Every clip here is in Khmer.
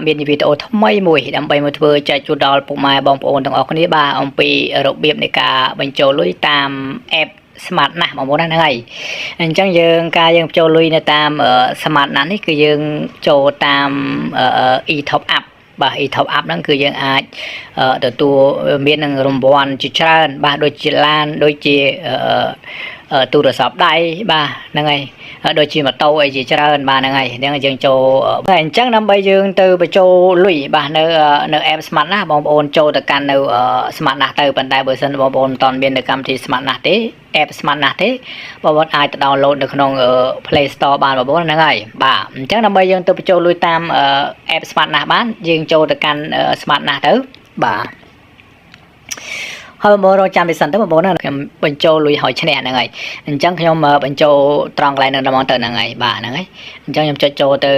មានវីដេអូថ្មីមួយដើម្បីមកធ្វើចែកជូនដល់ពុកម៉ែបងប្អូនទាំងអស់គ្នាបាទអំពីរបៀបនៃការបញ្ចូលលុយតាម app Smart ណាស់បងប្អូនហ្នឹងហើយអញ្ចឹងយើងបញ្ចូលលុយនៅតាម Smart ណាស់នេះគឺយើងចូលតាម e-top up បាទ e-top up ហ្នឹងគឺយើងអាចទទួលមាននឹងរង្វាន់ជាច្រើនបាទដូចជាឡានដូចជាទូរស័ព្ទដៃបាទហ្នឹងហើយដូចជាម៉ូតូអីជាច្រើនបាទហ្នឹងហើយយើងចូលអញ្ចឹងដើម្បីយើងទៅបញ្ចូលលុយបាទនៅ app Smart ណាស់បងប្អូនចូលទៅកាន់នៅ Smart ណាស់ទៅប៉ុន្តែបើសិនបងប្អូនមិនទាន់មាននៅកម្មវិធី Smart ណាស់ទេ app Smart ណាស់ទេបងប្អូនអាចទៅ download នៅក្នុង Play Store បានបងប្អូនហ្នឹងហើយបាទអញ្ចឹងដើម្បីយើងទៅបញ្ចូលលុយតាម app Smart ណាស់បានយើងចូលទៅកាន់ Smart ណាស់ទៅបាទហើយបងប្អូនចាំវាសិនទៅបងប្អូនណាខ្ញុំបញ្ចូលលុយឲ្យឈ្នះហ្នឹងហើយអញ្ចឹងខ្ញុំបញ្ចូលត្រង់កន្លែងហ្នឹងដល់មកទៅហ្នឹងហើយបាទហ្នឹងហើយអញ្ចឹងខ្ញុំចុចចូលទៅ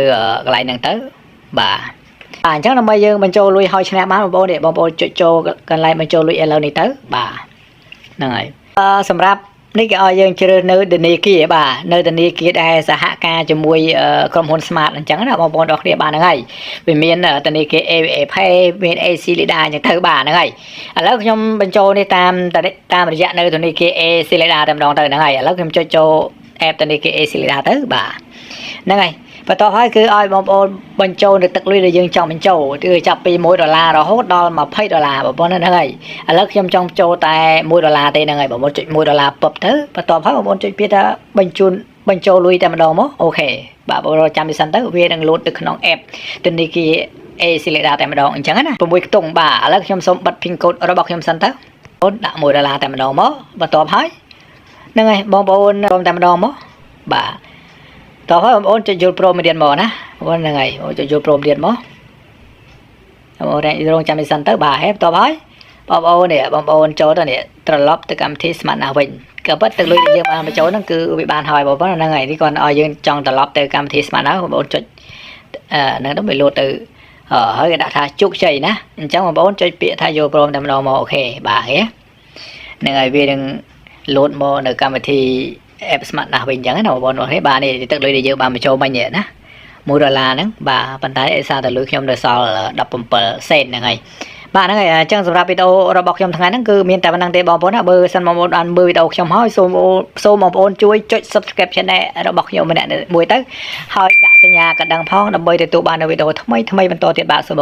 កន្លែងហ្នឹងទៅបាទអញ្ចឹងដើម្បីយើងបញ្ចូលលុយឲ្យឈ្នះបានបងប្អូននេះបងប្អូនចុចចូលកន្លែងបញ្ចូលលុយឥឡូវនេះទៅបាទហ្នឹងហើយសម្រាប់នេះគេឲ្យយើងជ្រើសនៅធនាគារបាទនៅធនាគារដែលសហការជាមួយក្រុមហ៊ុន Smart អញ្ចឹងណាបងប្អូនអរគ្នាបានហ្នឹងហើយវាមានធនាគារ AVA Pay មាន AC Lida អញ្ចឹងទៅបាទហ្នឹងហើយឥឡូវខ្ញុំបញ្ចូលនេះតាមរយៈនៅធនាគារ AC Lida តែម្ដងទៅហ្នឹងហើយឥឡូវខ្ញុំចុចចូល app ធនាគារ AC Lida ទៅបាទហ្នឹងហើយបន្ទាប់ហើយគឺឲ្យបងប្អូនបញ្ចូលនៅទឹកលុយដែលយើងចង់បញ្ចូលគឺចាប់ពី$1រហូតដល់$20បងប្អូនហ្នឹងហើយឥឡូវខ្ញុំចង់ចូលតែ$1ទេហ្នឹងហើយបងប្អូនចុច$1ពឹបទៅបន្ទាប់ហើយបងប្អូនចុចពាក្យថាបញ្ចូលលុយតែម្ដងមកអូខេបាទបងប្អូនចាំវាសិនទៅវានឹងលោតទៅក្នុង app ធនាគារ AC Lida តែម្ដងអញ្ចឹងណា6ខ្ទង់បាទឥឡូវខ្ញុំសូមបិទ PIN code របស់ខ្ញុំសិនទៅបងប្អូនដាក់$1តែម្ដងមកបន្ទាប់ហើយហ្នឹងហើយបងប្អូនរួមតែម្ដងមកបាទតោះហើយបងប្អូនចុចយល់ព្រមរៀនមកណាបងប្អូនហ្នឹងហើយចុចយល់ព្រមរៀនមកបងប្អូនរងចាំនេះសិនទៅបាទហើយតោះហើយបងប្អូននេះបងប្អូនចូលទៅនេះត្រឡប់ទៅកម្មវិធី Smart ណាស់វិញក៏ប៉ុន្តែទឹកលុយដែលយើងបានបញ្ចូលហ្នឹងគឺវាបានហើយបងប្អូនហ្នឹងហើយនេះគាត់ឲ្យយើងចង់ត្រឡប់ទៅកម្មវិធី Smart ណាស់បងប្អូនចុចហ្នឹងទៅវាលោតទៅហើយគេដាក់ថាជោគជ័យណាអញ្ចឹងបងប្អូនចុចពាក្យថាយល់ព្រមតែម្ដងមកអូខេបាទហ្នឹងហើយវានឹងលោតមកនៅកម្មវិធីapp Smart ណាស់វិញអញ្ចឹងណាបងប្អូននេះបាទនេះទឹកលុយដែលយើងបានបញ្ចូលមិញណា$1ហ្នឹងបាទប៉ុន្តែឯសារតែលុយខ្ញុំនៅសល់17សេនហ្នឹងហើយបាទហ្នឹងហើយអញ្ចឹងសម្រាប់វីដេអូរបស់ខ្ញុំថ្ងៃហ្នឹងគឺមានតែប៉ុណ្្នឹងទេបងប្អូនណាបើសិនបងប្អូនបានមើលវីដេអូខ្ញុំហើយសូមបងប្អូនជួយចុច Subscribe Channel របស់ខ្ញុំម្នាក់មួយទៅហើយដាក់សញ្ញាកណ្ដឹងផងដើម្បីទទួលបាននូវវីដេអូថ្មីបន្តទៀតបាទសូម